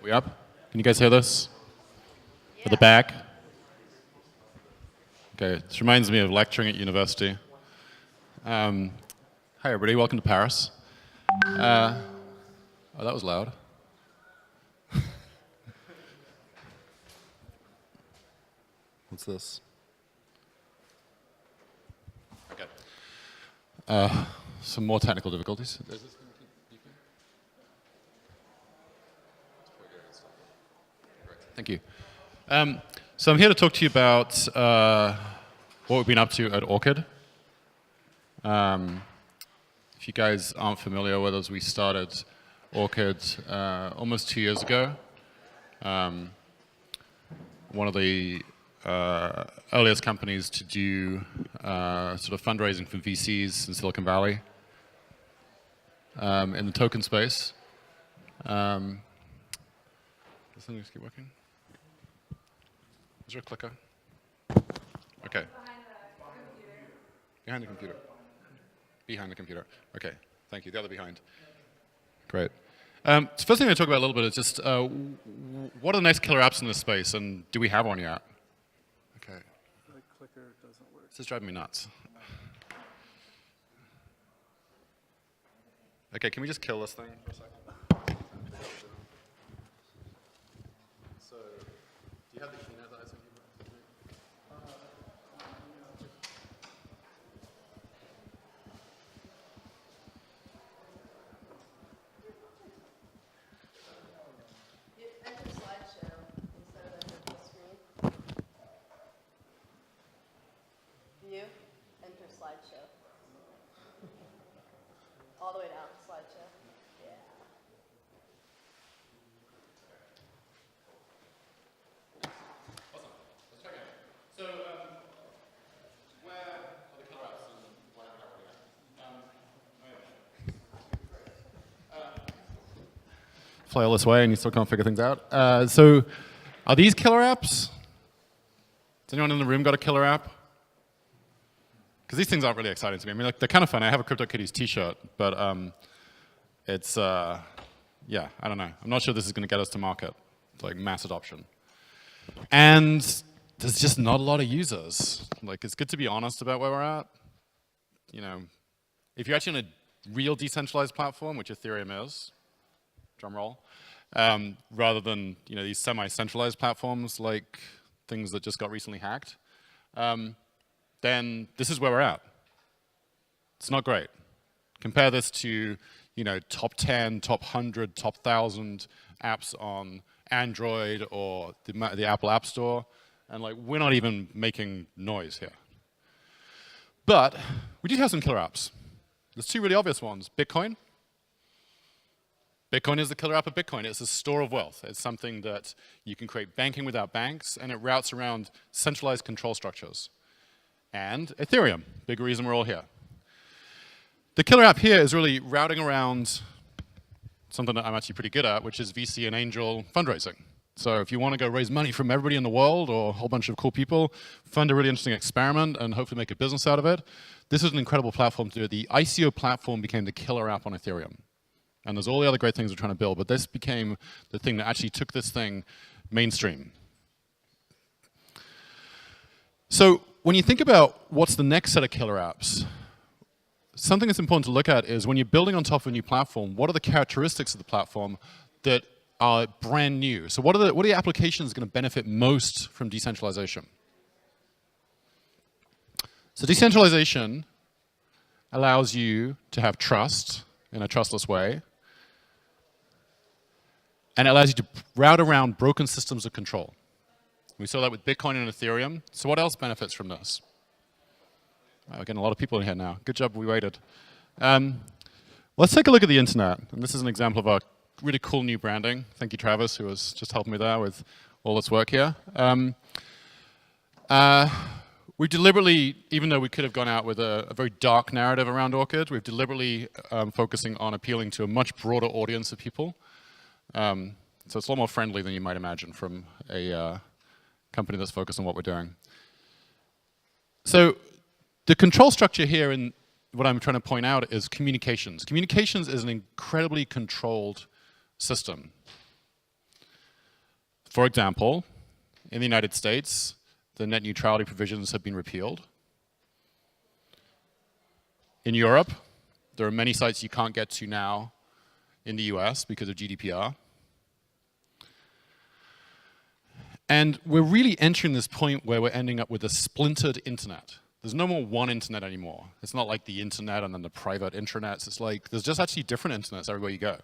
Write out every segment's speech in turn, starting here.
We up? Can you guys hear this? Yeah. At the back? Okay, this reminds me of lecturing at university. Hi everybody, welcome to Paris. Oh, that was loud. What's this? Okay. Some more technical difficulties. Thank you. So I'm here to talk to you about what we've been up to at Orchid. If you guys aren't familiar with us, we started Orchid almost 2 years ago. One of the earliest companies to do sort of fundraising for VCs in Silicon Valley in the token space. Does something just keep working? Is there a clicker? Okay. Behind the computer. Behind the computer. Okay, thank you. The other behind. Great. So first thing I talk about a little bit is just what are the next killer apps in this space, and do we have one yet? Okay. The clicker doesn't work. This is driving me nuts. Okay, can we just kill this thing for a second? So, do you have the keynote that I sent you? Enter slideshow instead of enter full screen. View, enter slideshow. All the way down, slideshow. Yeah. Awesome. Let's check it out. So, where are the killer apps and why are we fly all this way and you still can't figure things out. So, are these killer apps? Has anyone in the room got a killer app? Because these things aren't really exciting to me. I mean, like, they're kind of fun. I have a CryptoKitties t-shirt, but it's, yeah, I don't know. I'm not sure this is going to get us to market, like mass adoption. And there's just not a lot of users. Like, it's good to be honest about where we're at. You know, if you're actually on a real decentralized platform, which Ethereum is, drum roll, rather than, you know, these semi-centralized platforms like things that just got recently hacked, then this is where we're at. It's not great. Compare this to, you know, top 10, top 100, top 1,000 apps on Android or the Apple App Store, and like we're not even making noise here. But we do have some killer apps. There's two really obvious ones. Bitcoin. Bitcoin is the killer app of Bitcoin. It's a store of wealth. It's something that you can create banking without banks, and it routes around centralized control structures. And Ethereum, big reason we're all here. The killer app here is really routing around something that I'm actually pretty good at, which is VC and angel fundraising. So if you want to go raise money from everybody in the world or a whole bunch of cool people, fund a really interesting experiment and hopefully make a business out of it, this is an incredible platform to do it. The ICO platform became the killer app on Ethereum. And there's all the other great things we're trying to build, but this became the thing that actually took this thing mainstream. So when you think about what's the next set of killer apps, something that's important to look at is when you're building on top of a new platform, what are the characteristics of the platform that are brand new? So what are the applications going to benefit most from decentralization? So decentralization allows you to have trust in a trustless way, and it allows you to route around broken systems of control. We saw that with Bitcoin and Ethereum. So what else benefits from this? We're getting a lot of people in here now. Good job we waited. Let's take a look at the internet. And this is an example of our really cool new branding. Thank you, Travis, who was just helping me there with all this work here. We deliberately, even though we could have gone out with a very dark narrative around Orchid, we've deliberately focusing on appealing to a much broader audience of people. So it's a lot more friendly than you might imagine from a company that's focused on what we're doing. So the control structure here, and what I'm trying to point out, is communications. Communications is an incredibly controlled system. For example, in the United States, the net neutrality provisions have been repealed. In Europe, there are many sites you can't get to now in the US because of GDPR. And we're really entering this point where we're ending up with a splintered internet. There's no more one internet anymore. It's not like the internet and then the private intranets. It's like there's just actually different internets everywhere you go.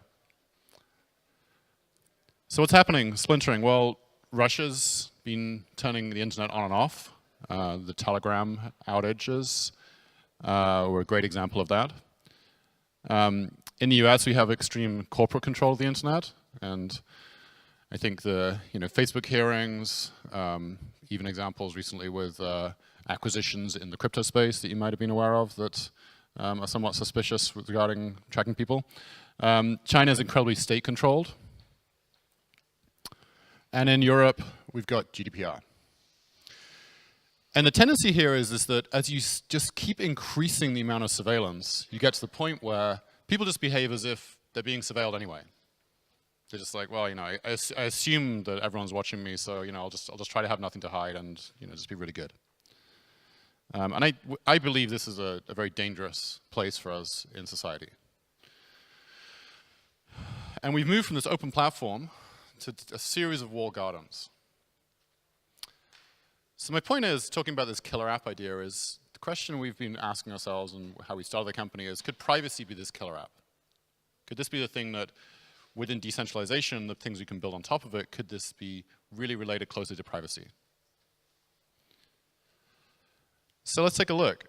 So what's happening, splintering? Well, Russia's been turning the internet on and off. The Telegram outages were a great example of that. In the US, we have extreme corporate control of the internet, and I think the Facebook hearings, even examples recently with acquisitions in the crypto space that you might have been aware of that are somewhat suspicious regarding tracking people. China is incredibly state-controlled. And in Europe, we've got GDPR. And the tendency here is that as you just keep increasing the amount of surveillance, you get to the point where people just behave as if they're being surveilled anyway. They're just like, well, I assume that everyone's watching me, so I'll just try to have nothing to hide and just be really good. And I believe this is a very dangerous place for us in society. And we've moved from this open platform to a series of walled gardens. So my point is, talking about this killer app idea, is the question we've been asking ourselves and how we started the company is, could privacy be this killer app? Could this be the thing that, within decentralization, the things we can build on top of it, could this be really related closely to privacy? So let's take a look.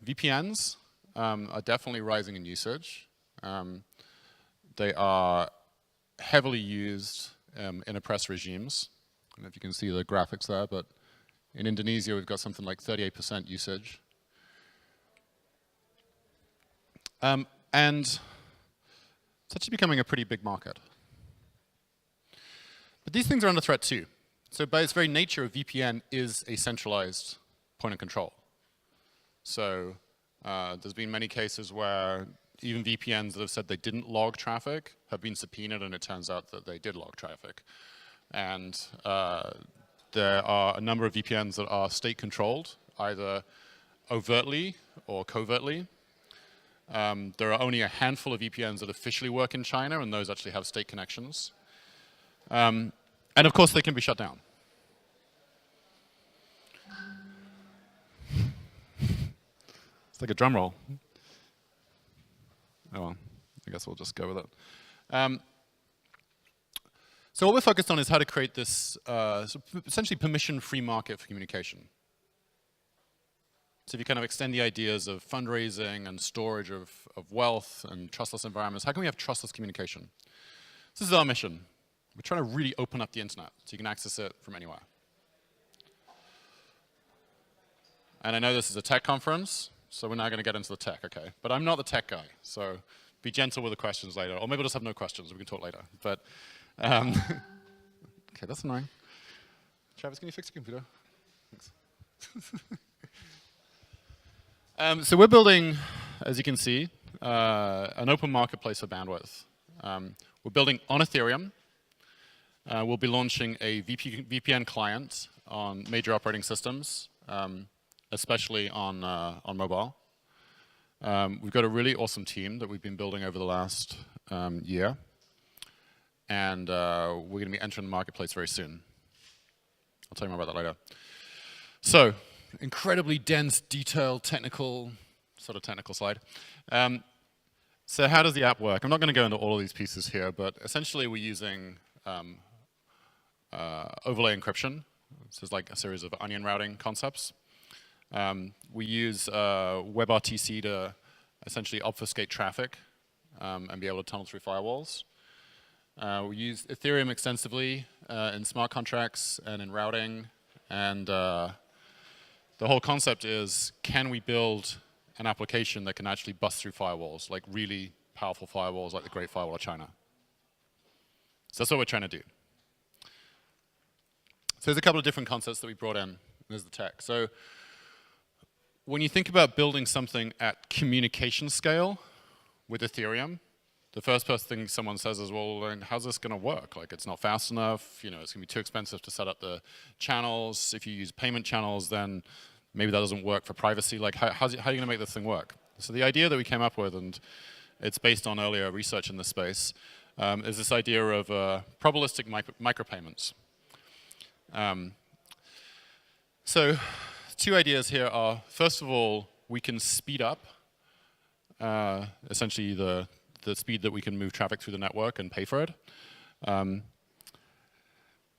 VPNs are definitely rising in usage. They are heavily used in oppressed regimes. I don't know if you can see the graphics there, but in Indonesia, we've got something like 38% usage. And it's actually becoming a pretty big market. But these things are under threat too. So by its very nature, a VPN is a centralized point of control. So there's been many cases where even VPNs that have said they didn't log traffic have been subpoenaed, and it turns out that they did log traffic. And there are a number of VPNs that are state-controlled, either overtly or covertly. There are only a handful of VPNs that officially work in China, and those actually have state connections. And of course, they can be shut down. It's like a drum roll. Oh well, I guess we'll just go with it. So what we're focused on is how to create this essentially permission-free market for communication. So if you kind of extend the ideas of fundraising and storage of wealth and trustless environments, how can we have trustless communication? This is our mission. We're trying to really open up the internet so you can access it from anywhere. And I know this is a tech conference, so we're now going to get into the tech, okay? But I'm not the tech guy, so be gentle with the questions later. Or maybe we'll just have no questions, we can talk later. But, okay, that's annoying. Travis, can you fix your computer? Thanks. So we're building, as you can see, an open marketplace for bandwidth. We're building on Ethereum. We'll be launching a VPN client on major operating systems, especially on mobile. We've got a really awesome team that we've been building over the last year. And we're going to be entering the marketplace very soon. I'll tell you more about that later. So, incredibly dense, detailed, technical slide. So how does the app work? I'm not going to go into all of these pieces here, but essentially we're using overlay encryption. This is like a series of onion routing concepts. We use WebRTC to essentially obfuscate traffic and be able to tunnel through firewalls. We use Ethereum extensively in smart contracts and in routing. And the whole concept is, can we build an application that can actually bust through firewalls, like really powerful firewalls like the Great Firewall of China? So that's what we're trying to do. So there's a couple of different concepts that we brought in. There's the tech. So when you think about building something at communication scale with Ethereum, the first thing someone says is, well, how's this going to work? Like, it's not fast enough. You know, it's going to be too expensive to set up the channels. If you use payment channels, then maybe that doesn't work for privacy. Like, how are you going to make this thing work? So the idea that we came up with, and it's based on earlier research in this space, is this idea of probabilistic micropayments. So two ideas here are, first of all, we can speed up essentially the speed that we can move traffic through the network and pay for it. And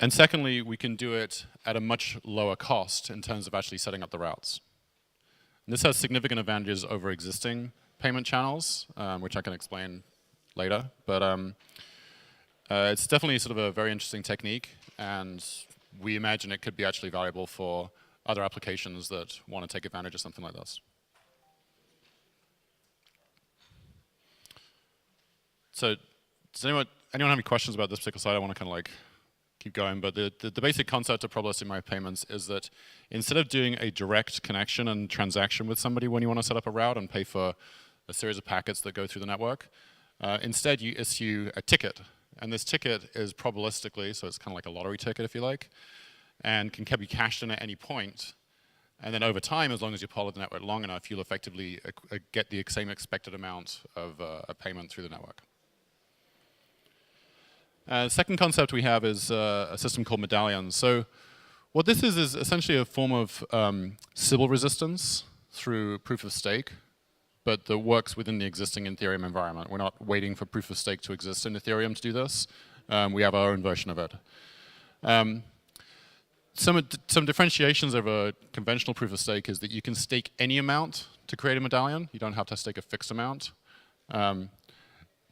secondly, we can do it at a much lower cost in terms of actually setting up the routes. And this has significant advantages over existing payment channels, which I can explain later. But it's definitely sort of a very interesting technique, and we imagine it could be actually valuable for other applications that want to take advantage of something like this. So does anyone have any questions about this particular slide? I want to kind of like keep going, but the basic concept of probabilistic micropayments is that instead of doing a direct connection and transaction with somebody when you want to set up a route and pay for a series of packets that go through the network, instead you issue a ticket. And this ticket is probabilistically, so it's kind of like a lottery ticket if you like, and can be cashed in at any point. And then over time, as long as you follow the network long enough, you'll effectively get the same expected amount of a payment through the network. The second concept we have is a system called Medallions. So what this is essentially a form of Sybil resistance through proof of stake, but that works within the existing Ethereum environment. We're not waiting for proof of stake to exist in Ethereum to do this. We have our own version of it. Some differentiations over conventional proof of stake is that you can stake any amount to create a medallion. You don't have to stake a fixed amount.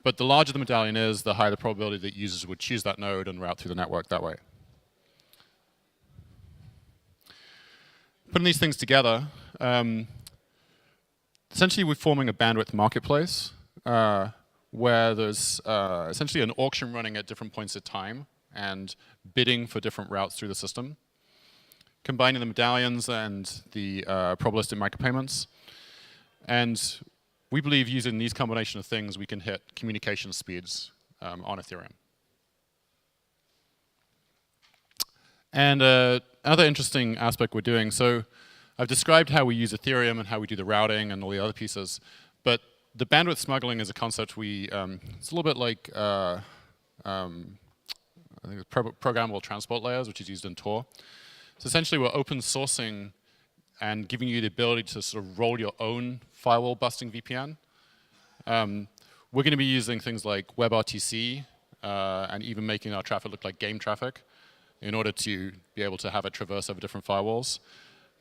But the larger the medallion is, the higher the probability that users would choose that node and route through the network that way. Putting these things together, essentially we're forming a bandwidth marketplace where there's essentially an auction running at different points of time and bidding for different routes through the system, combining the medallions and the probabilistic micropayments. And we believe using these combination of things, we can hit communication speeds on Ethereum. And another interesting aspect we're doing, so I've described how we use Ethereum and how we do the routing and all the other pieces, but the bandwidth smuggling is a concept it's a little bit like I think it's programmable transport layers, which is used in Tor. So essentially we're open sourcing and giving you the ability to sort of roll your own firewall busting VPN. We're going to be using things like WebRTC and even making our traffic look like game traffic in order to be able to have it traverse over different firewalls.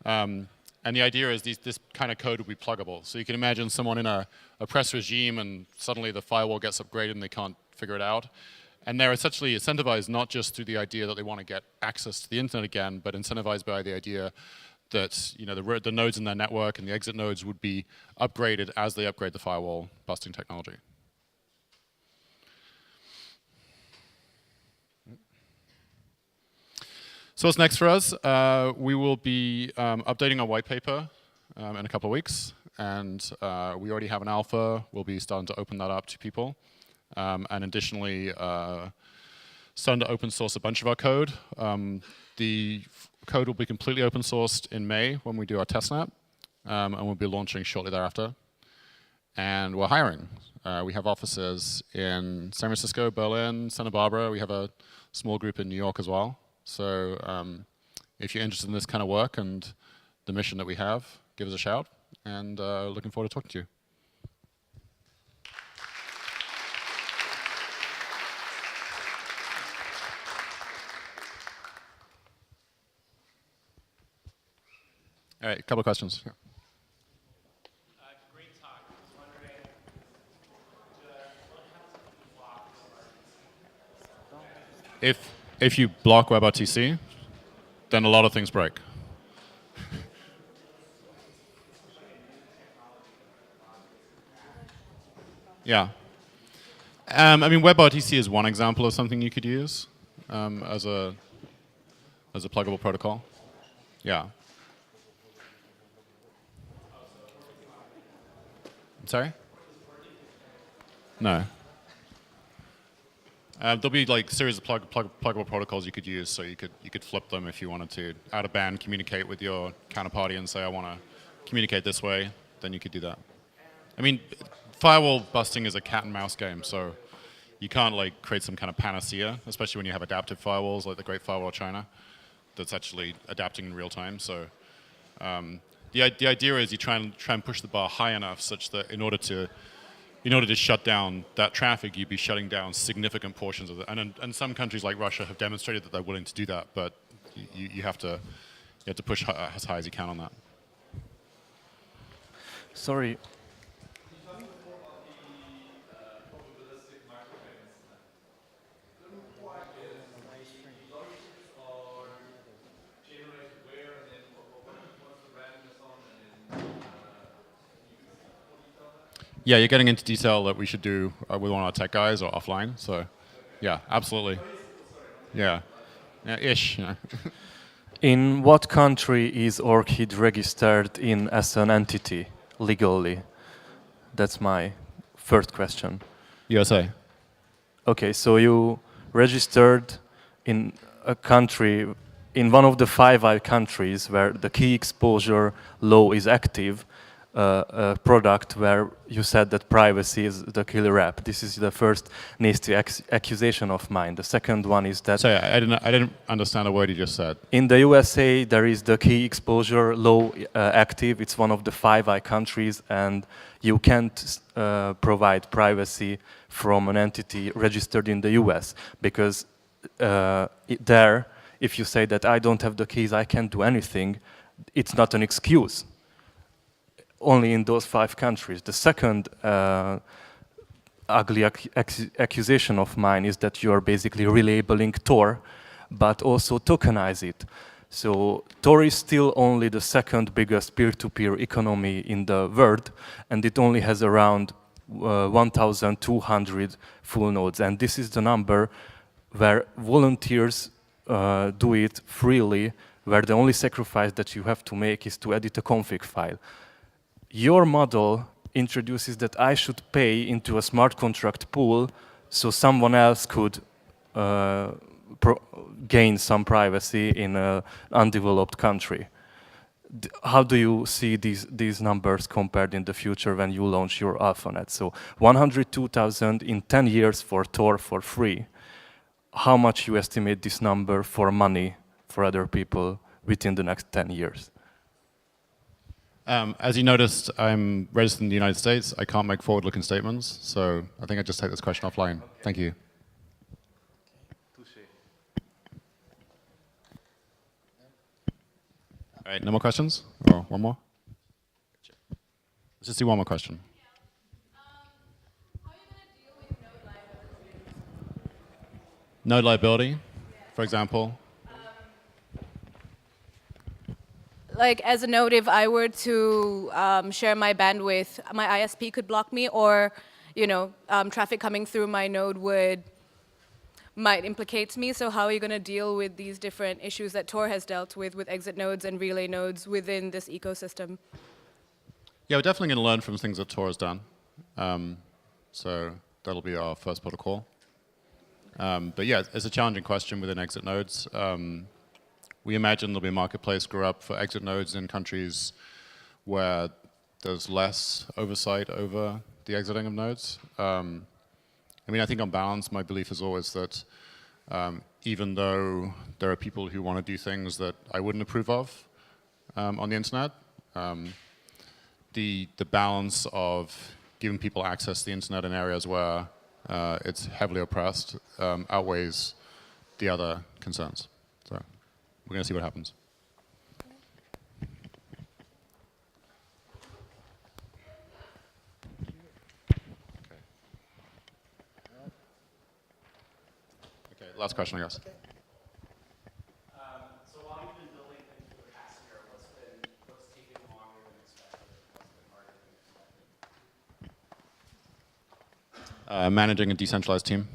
And the idea is this kind of code will be pluggable. So you can imagine someone in a press regime and suddenly the firewall gets upgraded and they can't figure it out. And they're essentially incentivized not just through the idea that they want to get access to the internet again, but incentivized by the idea that the nodes in their network and the exit nodes would be upgraded as they upgrade the firewall busting technology. So what's next for us? We will be updating our white paper in a couple of weeks, and we already have an alpha. We'll be starting to open that up to people, and additionally starting to open source a bunch of our code. The code will be completely open sourced in May when we do our testnet, and we'll be launching shortly thereafter. And we're hiring. We have offices in San Francisco, Berlin, Santa Barbara. We have a small group in New York as well. So if you're interested in this kind of work and the mission that we have, give us a shout, and looking forward to talking to you. All right, a couple of questions. Yeah. Great talk. I was wondering, what happens If you block WebRTC, then a lot of things break. Yeah. I mean, WebRTC is one example of something you could use as a pluggable protocol. Yeah. Sorry? No. There'll be like series of pluggable protocols you could use, so you could flip them if you wanted to. Out of band, communicate with your counterparty and say, I want to communicate this way. Then you could do that. I mean, firewall busting is a cat and mouse game, so you can't like create some kind of panacea, especially when you have adaptive firewalls like the Great Firewall China, that's actually adapting in real time. So the idea is you try and push the bar high enough such that in order to shut down that traffic, you'd be shutting down significant portions of it. And some countries like Russia have demonstrated that they're willing to do that, but you have to push as high as you can on that. Sorry. Can you tell me more about the probabilistic micropayments? What is the logic or generated where, and then what's the randomness on, and then can you more detail that? Yeah, you're getting into detail that we should do with one of our tech guys or offline. So, yeah, absolutely. Yeah, ish. Yeah. In what country is Orchid registered in as an entity legally? That's my first question. USA. Okay, so you registered in a country, in one of the 5 countries where the key exposure law is active, a product where you said that privacy is the killer app. This is the first nasty accusation of mine. The second one is that Sorry, I didn't understand a word you just said. in the USA there is the key exposure law active. It's one of the 5 countries, and you can't provide privacy from an entity registered in the US because there, if you say that I don't have the keys, I can't do anything, it's not an excuse. Only in those 5 countries. The second ugly accusation of mine is that you are basically relabeling Tor, but also tokenize it. So Tor is still only the second biggest peer-to-peer economy in the world, and it only has around 1,200 full nodes. And this is the number where volunteers do it freely, where the only sacrifice that you have to make is to edit a config file. Your model introduces that I should pay into a smart contract pool so someone else could gain some privacy in an undeveloped country. How do you see these numbers compared in the future when you launch your AlphaNet? So 102,000 in 10 years for Tor for free. How much you estimate this number for money for other people within the next 10 years? As you noticed, I'm registered in the United States. I can't make forward-looking statements, so I think I just take this question offline. Okay. Thank you. All right, no more questions? Or one more? Let's just do one more question. How are you going to deal with node liability? Node liability, for example. Like as a node, if I were to share my bandwidth, my ISP could block me, or traffic coming through my node might implicate me. So how are you going to deal with these different issues that Tor has dealt with exit nodes and relay nodes within this ecosystem? Yeah, we're definitely going to learn from things that Tor has done. So that'll be our first protocol. But yeah, it's a challenging question within exit nodes. We imagine there'll be a marketplace grow up for exit nodes in countries where there's less oversight over the exiting of nodes. I mean, I think on balance, my belief is always that even though there are people who want to do things that I wouldn't approve of on the internet, the balance of giving people access to the internet in areas where it's heavily oppressed outweighs the other concerns. So we're going to see what happens. Okay, last question, I guess. So while you've been building things for the past year, what's taking longer than expected? What's been harder than expected? Managing a decentralized team.